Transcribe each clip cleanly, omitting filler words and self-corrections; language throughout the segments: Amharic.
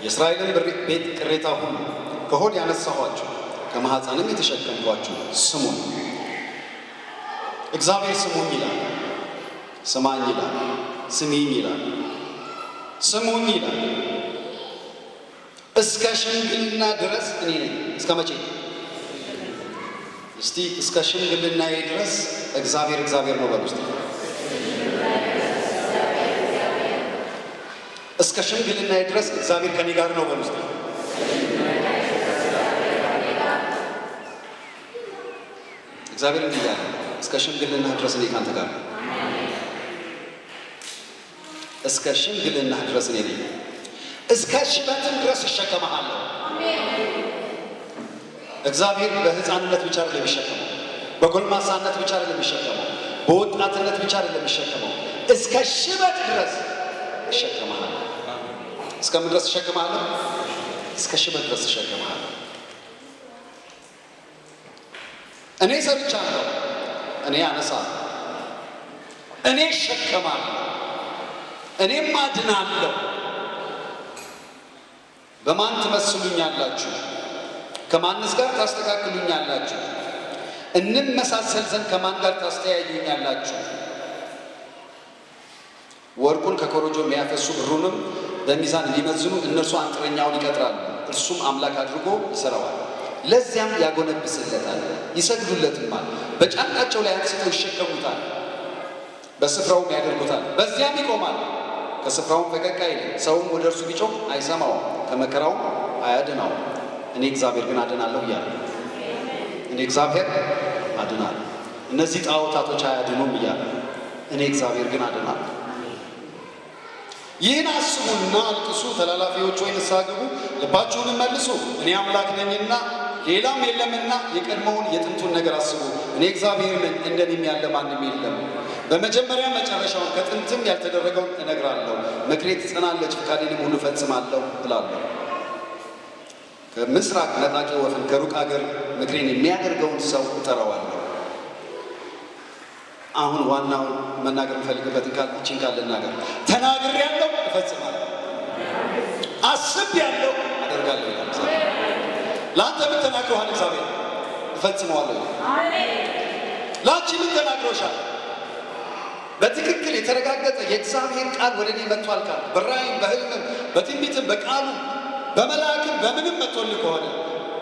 የእስራኤልን ቤት ቅሬታ ሁሉ ከሆድ ያነሳኋችሁ ከማኅፀንም የተሸከምኳችሁ ስሙኝ። እግዚአብሔር ስሙኝ ይላል፣ ስማኝ ይላል፣ ስሚኝ ይላል፣ ስሙኝ ይላል። እስከ ሽምግልና ድረስ እኔ ነኝ። እስከ መቼ? እስቲ እስከ ሽምግልናዬ ድረስ እግዚአብሔር እግዚአብሔር ነው በሉ እስቲ። እስከ ሽምግልናዬ ድረስ እግዚአብሔር ከኔ ጋር ነው በሉ እስቲ። እግዚአብሔር እንዲህ ይላል፣ እስከ ሽምግልና ድረስ እኔ ካንተ ጋር ነኝ። እስከ ሽምግልና ድረስ እኔ ነኝ። እስከ ሽበትም ድረስ እሸከምሃለሁ። እግዚአብሔር በሕፃንነት ብቻ አይደለም የሚሸከመው፣ በጎልማሳነት ብቻ አይደለም የሚሸከመው፣ በወጣትነት ብቻ አይደለም የሚሸከመው። እስከ ሽበት ድረስ እሸከምሃለሁ። እስከምን ድረስ እሸከምሃለሁ? እስከ ሽበት ድረስ እሸከምሃለሁ። እኔ ሰርቻለሁ፣ እኔ አነሳለሁ፣ እኔ እሸከማለሁ፣ እኔም አድናለሁ። በማን ትመስሉኛላችሁ? ከማንስ ጋር ታስተካክሉኛላችሁ? እንመሳሰል ዘንድ ከማን ጋር ታስተያዩኛላችሁ? ወርቁን ከኮረጆ የሚያፈሱ ብሩንም በሚዛን ሊመዝኑ እነርሱ አንጥረኛውን ይቀጥራሉ፣ እርሱም አምላክ አድርጎ ይሰራዋል። ለዚያም ያጎነብስለታል፣ ይሰግዱለትማል። በጫንቃቸው ላይ አንስተው ይሸከሙታል፣ በስፍራውም ያደርጉታል። በዚያም ይቆማል፣ ከስፍራውም ፈቀቅ አይልም። ሰውም ወደ እርሱ ቢጮህ አይሰማውም፣ ከመከራውም አያድናውም። እኔ እግዚአብሔር ግን አድናለሁ እያለ እኔ እግዚአብሔር አድናለሁ። እነዚህ ጣዖታቶች አያድኑም እያለ እኔ እግዚአብሔር ግን አድናለሁ። ይህን አስቡና አልቅሱ፣ ተላላፊዎች ሆይ ንስሐ ግቡ፣ ልባችሁንም መልሱ። እኔ አምላክ ነኝና ሌላም የለምና የቀድሞውን የጥንቱን ነገር አስቡ። እኔ እግዚአብሔር ነኝ፣ እንደኔም ያለ ማንም የለም። በመጀመሪያ መጨረሻውን ከጥንትም ያልተደረገውን እነግራለሁ። ምክሬ ትጸናለች፣ ፈቃዴንም ሁሉ ፈጽማለሁ እላለሁ። ከምስራቅ ነጣቂ ወፍን ከሩቅ አገር ምክሬን የሚያደርገውን ሰው እጠራዋለሁ። አሁን ዋናውን መናገር የምፈልግበትን ይህችን ቃል ልናገር። ተናግሬያለሁ፣ እፈጽማለሁ። አስቤያለሁ፣ አደርጋለሁ ይላል እግዚአብሔር። ለአንተ ምን ተናግሮሃል? እግዚአብሔር እፈጽመዋለሁ። ለአንቺ ምን ተናግሮሻል? በትክክል የተረጋገጠ የእግዚአብሔር ቃል ወደ እኔ መጥቷል ካል በራእይም በሕልምም በትንቢትም በቃሉ በመልአክም በምንም መጥቶልህ ከሆነ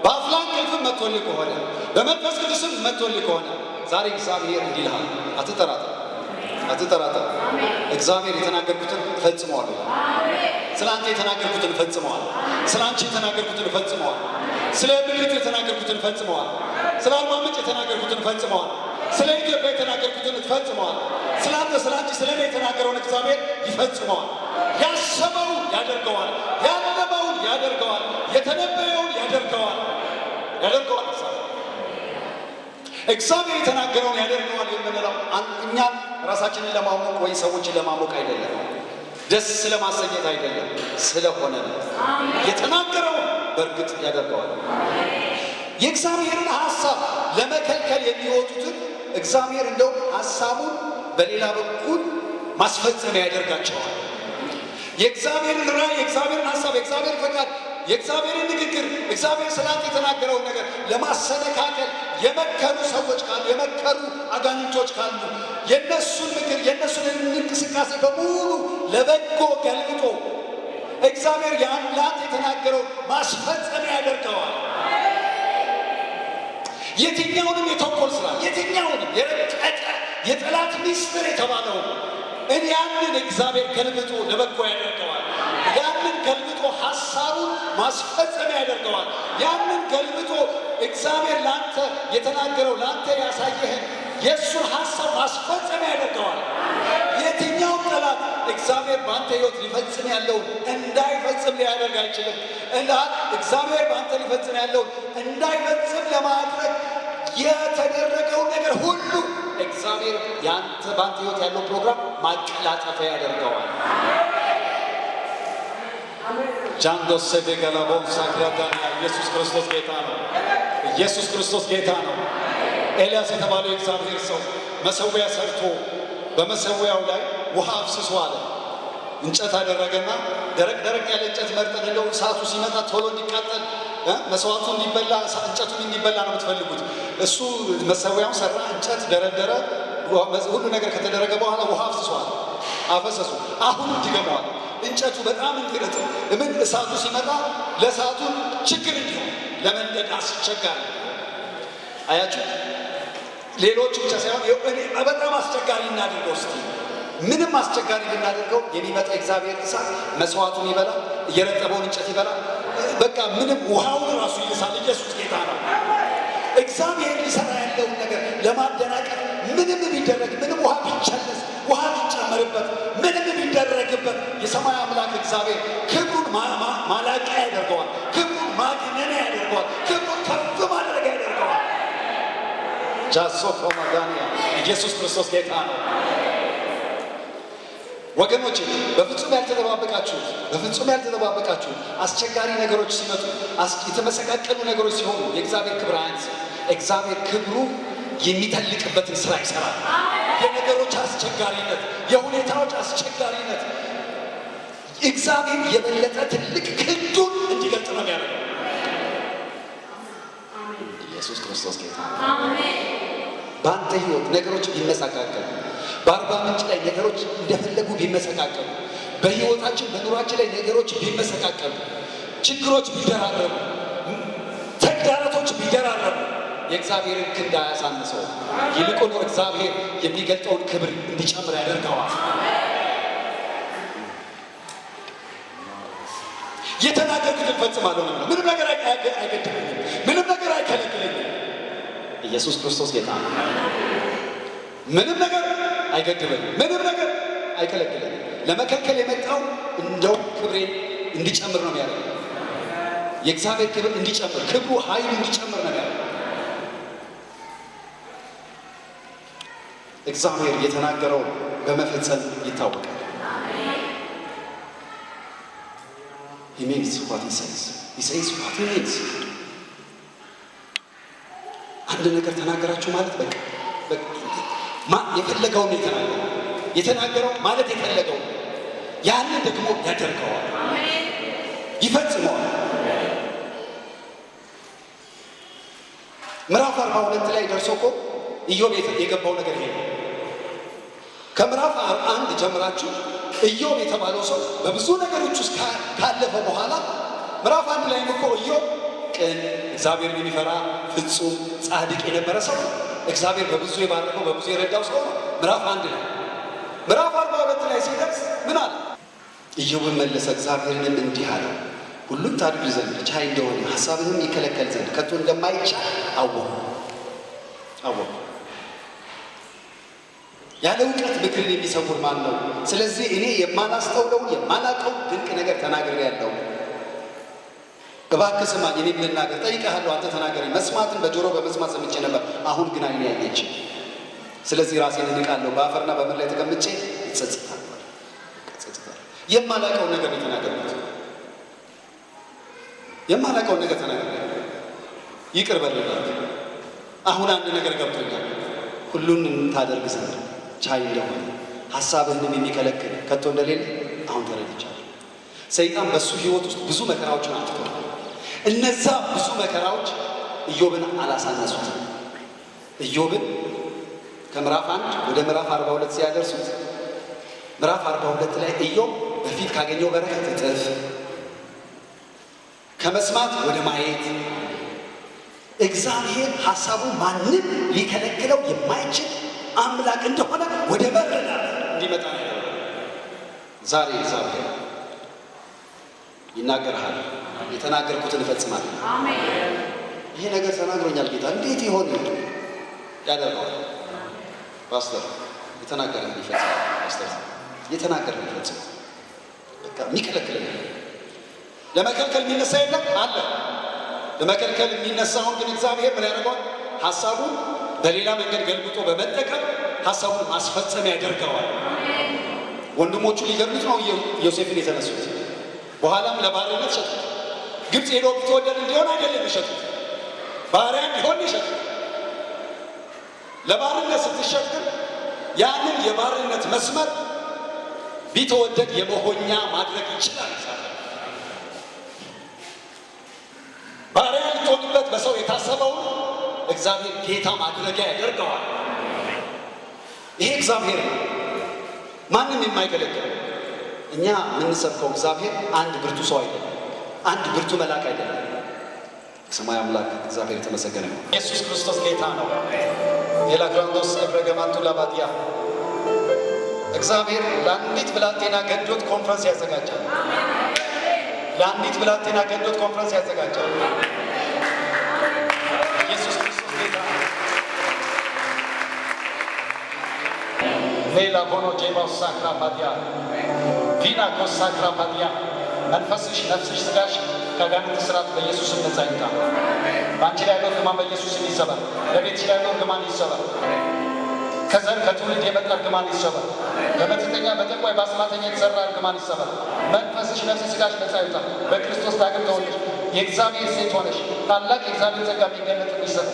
በአፍላ እንቅልፍም መጥቶልህ ከሆነ በመንፈስ ቅዱስም መጥቶልህ ከሆነ ዛሬ እግዚአብሔር እንዲህ ይልሃል፣ አትጠራጠር፣ አትጠራጠር። እግዚአብሔር የተናገርኩትን እፈጽመዋለሁ። ስለ አንተ የተናገርኩትን እፈጽመዋለሁ። ስለ አንቺ የተናገርኩትን እፈጽመዋለሁ። ስለ ምድሪቱ የተናገርኩትን እፈጽመዋለሁ። ስለ አርባ ምንጭ የተናገርኩትን እፈጽመዋለሁ። ስለ ኢትዮጵያ የተናገርኩትን እፈጽመዋለሁ። ስለ አንተ፣ ስለ አንቺ፣ ስለ እኔ የተናገረውን እግዚአብሔር ይፈጽመዋል። ያሰበውን ያደርገዋል። ያለመውን ያደርገዋል። የተነበየውን ያደርገዋል። ያደርገዋል። እግዚአብሔር የተናገረውን ያደርገዋል የምንለው እኛን ራሳችንን ለማሞቅ ወይ ሰዎችን ለማሞቅ አይደለም፣ ደስ ለማሰኘት አይደለም፣ ስለሆነ ነው። የተናገረውን በእርግጥ ያደርገዋል። የእግዚአብሔርን ሐሳብ ለመከልከል የሚወጡትን እግዚአብሔር እንደው ሐሳቡን በሌላ በኩል ማስፈጸሚያ ያደርጋቸዋል። የእግዚአብሔርን ራእይ፣ የእግዚአብሔርን ሐሳብ፣ የእግዚአብሔር ፈቃድ፣ የእግዚአብሔርን ንግግር፣ እግዚአብሔር ስላንተ የተናገረውን ነገር ለማሰነካከል የመከሩ ሰዎች ካሉ፣ የመከሩ አጋንንቶች ካሉ የነሱን ምክር፣ የነሱን እንቅስቃሴ በሙሉ ለበጎ ገልብጦ እግዚአብሔር ለአንተ የተናገረውን ማስፈጸሚያ ያደርገዋል። የትኛውንም የተንኮል ስራ፣ የትኛውንም የረቀቀ የጠላት ሚስጥር የተባለውን ያንን እግዚአብሔር ገልብጦ ለበጎ ያደርገዋል። ያንን ገልብጦ ሐሳቡን ማስፈጸሚያ ያደርገዋል። ያንን ገልብጦ እግዚአብሔር ላንተ የተናገረው ላንተ ያሳየህን የእሱን ሐሳብ ማስፈጸሚያ ያደርገዋል። የትኛውም ጠላት እግዚአብሔር በአንተ ሕይወት ሊፈጽም ያለውን እንዳይፈጽም ሊያደርግ አይችልም። እግዚአብሔር በአንተ ሊፈጽም ያለውን እንዳይፈጽም ለማድረግ የተደረገው ነገር ሁሉ እግዚአብሔር ያንተ በአንተ ሕይወት ያለው ፕሮግራም ማቀላጠፊያ ያደርገዋል። ጃንዶስ ሰደገላቦን ሳክራዳና ኢየሱስ ክርስቶስ ጌታ ነው። ኢየሱስ ክርስቶስ ጌታ ነው። ኤልያስ የተባለው የእግዚአብሔር ሰው መሠዊያ ሰርቶ በመሠዊያው ላይ ውሃ አፍስሶ አለ። እንጨት አደረገና ደረቅ ያለ እንጨት መርጠን እንደው እሳቱ ሲመጣ ቶሎ እንዲቃጠል መስዋዕቱ እንዲበላ እንጨቱን እንዲበላ ነው የምትፈልጉት። እሱ መሰዊያውን ሰራ፣ እንጨት ደረደረ። ሁሉ ነገር ከተደረገ በኋላ ውሃ አፈሰሱ። አሁንም ድገመዋል። እንጨቱ በጣም እንዲረጥብ ምን እሳቱ ሲመጣ ለእሳቱ ችግር እንዲሆን ለመንደድ አስቸጋሪ አያችሁ። ሌሎቹ ብቻ ሳይሆን በጣም አስቸጋሪ እናድርገው እስቲ። ምንም አስቸጋሪ ብናደርገው የሚመጣ እግዚአብሔር እሳት መስዋዕቱን ይበላል፣ እየረጠበውን እንጨት ይበላል። በቃ ምንም ውሃውን ራሱ ይልሳል። ኢየሱስ ጌታ ነው። እግዚአብሔር ሊሰራ ያለውን ነገር ለማደናቀፍ ምንም ቢደረግ፣ ምንም ውሃ ቢቸለስ፣ ውሃ ቢጨመርበት፣ ምንም ቢደረግበት የሰማይ አምላክ እግዚአብሔር ክብሩን ማላቂያ ያደርገዋል። ክብሩን ማግነን ያደርገዋል። ክብሩን ከፍ ማድረግ ያደርገዋል። ጃሶ ኮማጋኒያ ኢየሱስ ክርስቶስ ጌታ ነው። ወገኖች በፍጹም ያልተጠባበቃችሁት አስቸጋሪ ነገሮች ሲመጡ፣ የተመሰቃቀሉ ነገሮች ሲሆኑ የእግዚአብሔር ክብር አያንስ። እግዚአብሔር ክብሩ የሚተልቅበትን ስራ ይሰራል። የነገሮች አስቸጋሪነት፣ የሁኔታዎች አስቸጋሪነት እግዚአብሔር የበለጠ ትልቅ ክንዱን እንዲገልጥ ነው የሚያደርገው። ኢየሱስ ክርስቶስ ጌታ ነው። በአንተ ህይወት ነገሮች ቢመሰቃቀሉ፣ በአርባ ምንጭ ላይ ነገሮች እንደፈለጉ ቢመሰቃቀሉ፣ በህይወታችን በኑሯችን ላይ ነገሮች ቢመሰቃቀሉ፣ ችግሮች ቢደራረቡ፣ ተግዳሮቶች ቢደራረቡ የእግዚአብሔርን ክንድ አያሳንሰው። ይልቁኑ እግዚአብሔር የሚገልጠውን ክብር እንዲጨምር ያደርገዋል። የተናገርኩትን እፈጽማለሁ ነው። ምንም ነገር አይገድበኝም። ምንም ነገር አይከለክለኝም። ኢየሱስ ክርስቶስ ጌታ ነው። ምንም ነገር አይገድበኝም። ምንም ነገር አይከለክለኝም። ለመከልከል የመጣው እንደው ክብሬን እንዲጨምር ነው የሚያደርገው። የእግዚአብሔር ክብር እንዲጨምር፣ ክብሩ ኃይሉ እንዲጨምር ነው የሚያደርገው። እግዚአብሔር የተናገረው በመፈጸም ይታወቃል። He means what he says. He says what he means. አንድ ነገር ተናገራችሁ ማለት በቃ የፈለገውን የተናገረው ማለት የፈለገው ያንን ደግሞ ያደርገዋል፣ ይፈጽመዋል። ምዕራፍ 42 ላይ ደርሶ እኮ ኢዮብ የገባው ነገር ይሄ ነው። ከምዕራፍ 1 ጀምራችሁ ኢዮብ የተባለው ሰው በብዙ ነገሮች ውስጥ ካለፈ በኋላ ምዕራፍ 1 ላይ እኮ ኢዮብ ቅን፣ እግዚአብሔርን የሚፈራ ፍጹም ጻድቅ የነበረ ሰው፣ እግዚአብሔር በብዙ የባረከው በብዙ የረዳው ሰው ነው። ምዕራፍ 1 ላይ ምዕራፍ 42 ላይ ሲደርስ ምን አለ? ኢዮብን መለሰ፣ እግዚአብሔርንም እንዲህ አለው፣ ሁሉን ታድርግ ዘንድ ቻይ እንደሆነ ሐሳብህም ይከለከል ዘንድ ከቶ እንደማይቻል አወቅሁ። ያለ እውቀት ምክርን የሚሰውር ማን ነው? ስለዚህ እኔ የማላስተውለውን የማላውቀው ድንቅ ነገር ተናግሬአለሁ። እባክህ ስማኝ፣ እኔም ልናገር። ጠይቄሃለሁ፣ አንተ ተናገረኝ። መስማትን በጆሮ በመስማት ሰምቼ ነበር፣ አሁን ግን ዓይኔ አየች። ስለዚህ ራሴን እንቃለሁ፣ በአፈርና በምድር ላይ ተቀምጬ እጸጸታለሁ። የማላውቀውን ነገር የተናገርኩት የማላውቀውን ነገር ተናግሬአለሁ። ይቅር በልኝ። አሁን አንድ ነገር ገብቶኛል፣ ሁሉን ታደርግ ዘንድ ቻይ እንደሆነ ሐሳብህንም የሚከለክል ከቶ እንደሌለ አሁን ተረድቻለሁ። ሰይጣን በሱ ህይወት ውስጥ ብዙ መከራዎችን አምጥቷል። እነዛ ብዙ መከራዎች ኢዮብን አላሳነሱትም። ኢዮብን ከምዕራፍ 1 ወደ ምዕራፍ 42 ሲያደርሱት ምዕራፍ 42 ላይ ኢዮብ በፊት ካገኘው በረከት እጥፍ፣ ከመስማት ወደ ማየት፣ እግዚአብሔር ሐሳቡ ማንም ሊከለክለው የማይችል አምላክ እንደሆነ ወደ መረዳት እንዲመጣ ነው። ዛሬ እግዚአብሔር ይናገርሃል፣ የተናገርኩትን እፈጽማለሁ። አሜን። ይሄ ነገር ተናግሮኛል ጌታ፣ እንዴት ይሆን ያደርገዋል? ፓስተር የተናገረን ይፈጽማል። ፓስተር የተናገረን ይፈጽማል። በቃ የሚከለክል ለመከልከል የሚነሳ የለም አለ። ለመከልከል የሚነሳውን ግን እግዚአብሔር ምን ያደርገዋል? ሐሳቡን በሌላ መንገድ ገልብጦ በመጠቀም ሐሳቡን ማስፈጸሚያ ያደርገዋል። ወንድሞቹ ሊገድሉት ነው ዮሴፍን የተነሱት። በኋላም ለባርነት ሸጡት። ግብፅ ሄዶ ቢተወደድ እንዲሆን አይደለም ይሸጡት፣ ባሪያ እንዲሆን ይሸጡት። ለባርነት ስትሸጥ ግን ያንን የባርነት መስመር ቢተወደድ የመሆኛ ማድረግ ይችላል። ባሪያ ልትሆንበት በሰው የታሰበውን እግዚአብሔር ጌታ ማድረጊያ ያደርገዋል። ይሄ እግዚአብሔር ነው፣ ማንም የማይገለግለው። እኛ የምንሰብከው እግዚአብሔር አንድ ብርቱ ሰው አይደለም፣ አንድ ብርቱ መልአክ አይደለም። ሰማይ አምላክ እግዚአብሔር የተመሰገነ ነው። ኢየሱስ ክርስቶስ ጌታ ነው። የላግራንዶስ እብረገማንቱ ላባዲያ እግዚአብሔር ለአንዲት ብላቴና ገዶት ኮንፈረንስ ያዘጋጃል። ለአንዲት ብላቴና ገዶት ኮንፈረንስ ያዘጋጃል። ኢየሱስ ክርስቶስ ጌታ ነው። ሌላ ሆኖ ጄባው ሳክራፓዲያ ቪና ኮሳክራፓዲያ መንፈስሽ፣ ነፍስሽ፣ ስጋሽ ከአጋንንት እስራት በኢየሱስ ነፃ ይውጣ። በአንቺ ላይ ያለው እርግማን በኢየሱስ ይሰበር። በቤትሽ ላይ ያለው እርግማን ይሰበር። ከዘር ከትውልድ የመጣ እርግማን ይሰበር። በመተተኛ በጠንቋይ በአስማተኛ የተሰራ እርግማን ይሰበር። መንፈስሽ፣ ነፍስሽ፣ ስጋሽ ነፃ ይውጣ። በክርስቶስ ዳግም ተወልደሽ የእግዚአብሔር ሴት ሆነሽ ታላቅ የእግዚአብሔር ጸጋ የሚገለጥ ይሰጥ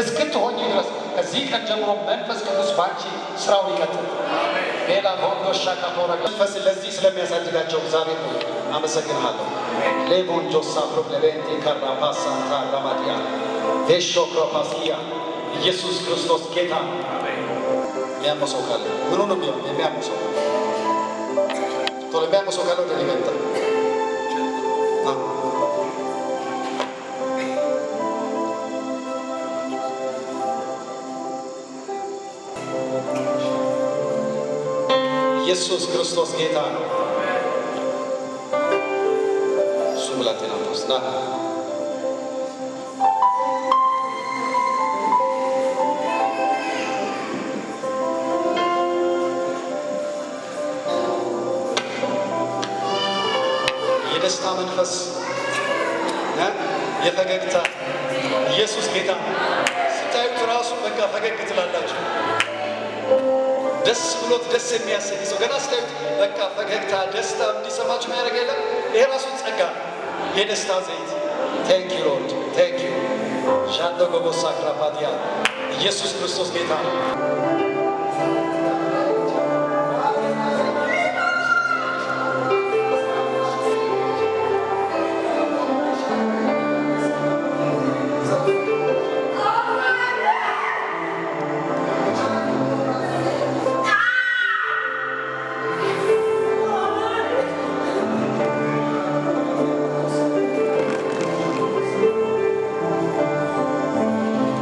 እስክትሆኚ ድረስ ከዚህ ቀን ጀምሮ መንፈስ ቅዱስ ባንቺ ስራውን ይቀጥል። ሌላ ሆኖ ሻካቶራ መንፈስ ለዚህ ስለሚያሳድጋቸው እግዚአብሔር ሆይ አመሰግናለሁ። ሌቦን ጆሳ ፕሮብሌቬንቲ ካራፓሳንታ ራማዲያ ቬሾ ክሮፓስኪያ ኢየሱስ ክርስቶስ ጌታ። የሚያመሰው ካለ ምኑ ነው የሚሆን? የሚያመሰው ቶሎ የሚያመሰው ካለ ወደ ሊመጣ ኢየሱስ ክርስቶስ ጌታ ነው። እሱ ብላቴና ወስና የደስታ መንፈስ የፈገግታ ኢየሱስ ጌታ ስታዩት ራሱ በቃ ፈገግ ትላላችሁ። ደስ ብሎት ደስ የሚያሰኝ ሰው ገና ስታዩት በቃ ፈገግታ ደስታ እንዲሰማችሁ የሚያደርግ የለም። ይሄ ራሱ ጸጋ የደስታ ዘይት። ቴንክ ዩ ሎርድ ቴንክ ዩ ሻንዶ ጎቦሳ ክራፓዲያ ኢየሱስ ክርስቶስ ጌታ ነው።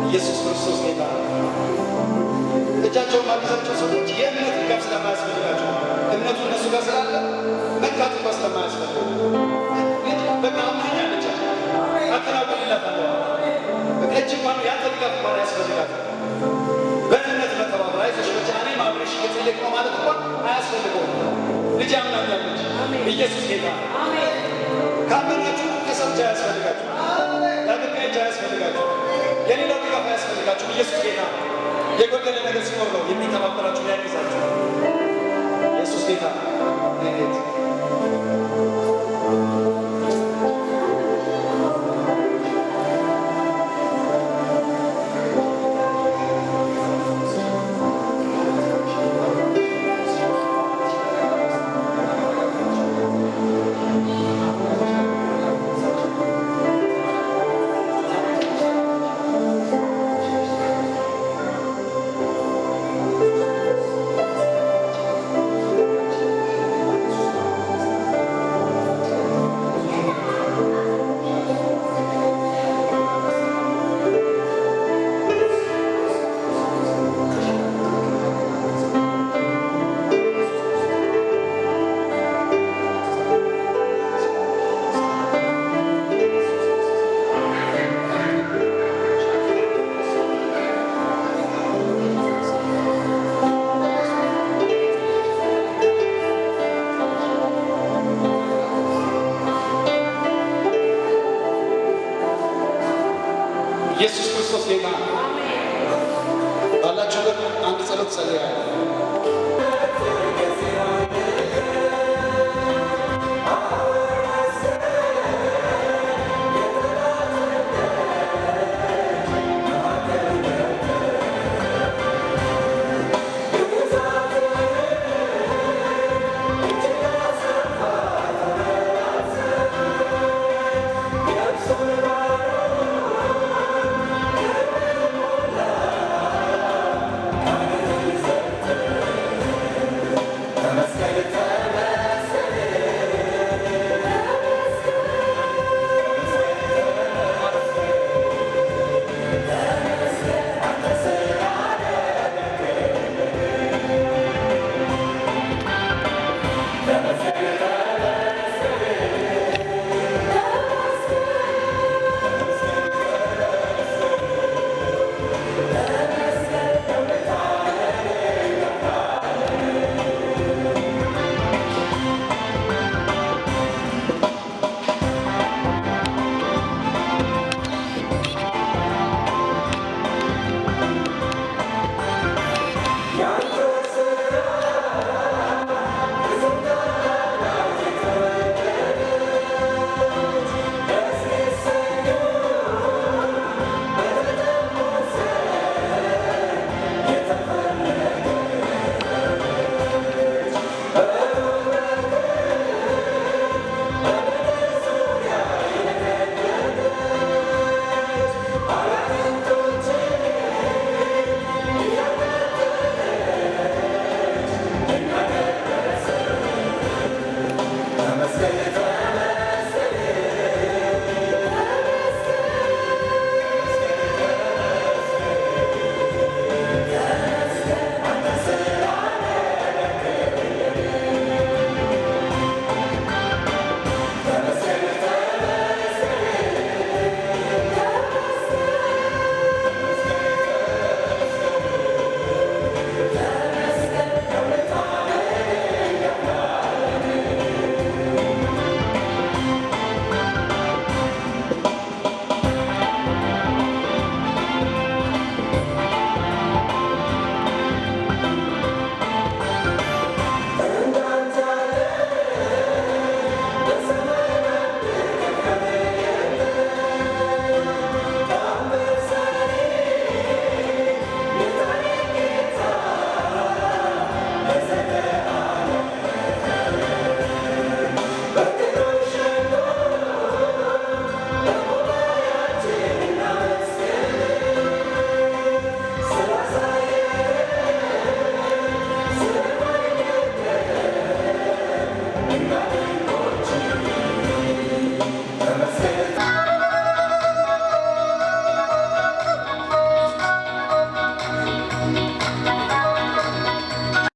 ኢየሱስ ክርስቶስ ጌታ እጃቸውን ማግዛቸው ሰዎች የእምነት ድጋፍ ስለማያስፈልጋቸው እምነቱ እነሱ ጋር ስላለ መካት እንኳ ስለማያስፈልግ በቃ አምናኛለች አከናውንላታለሁ። በቃ እጅ እንኳን ያንተ ድጋፍ እንኳን አያስፈልጋት። በእምነት መተባበር አይዞሽ ብቻ እኔም አብሬሽ እየጸለይኩ ነው ማለት እንኳን አያስፈልገውም። ልጅ አምናኛለች። ኢየሱስ ጌታ ካመናችሁ ከሰብቻ አያስፈልጋችሁ፣ የአገልጋይ እጅ አያስፈልጋችሁ፣ የሌላው ድጋፍ አያስፈልጋችሁ። ኢየሱስ ጌታ የጎደለ ነገር ሲኖር ነው የሚተባበራችሁ ያግዛችሁ። ኢየሱስ ጌታ ኢየሱስ ክርስቶስ ጌታ ባላችሁበት አንድ ጸሎት ጸልያለሁ።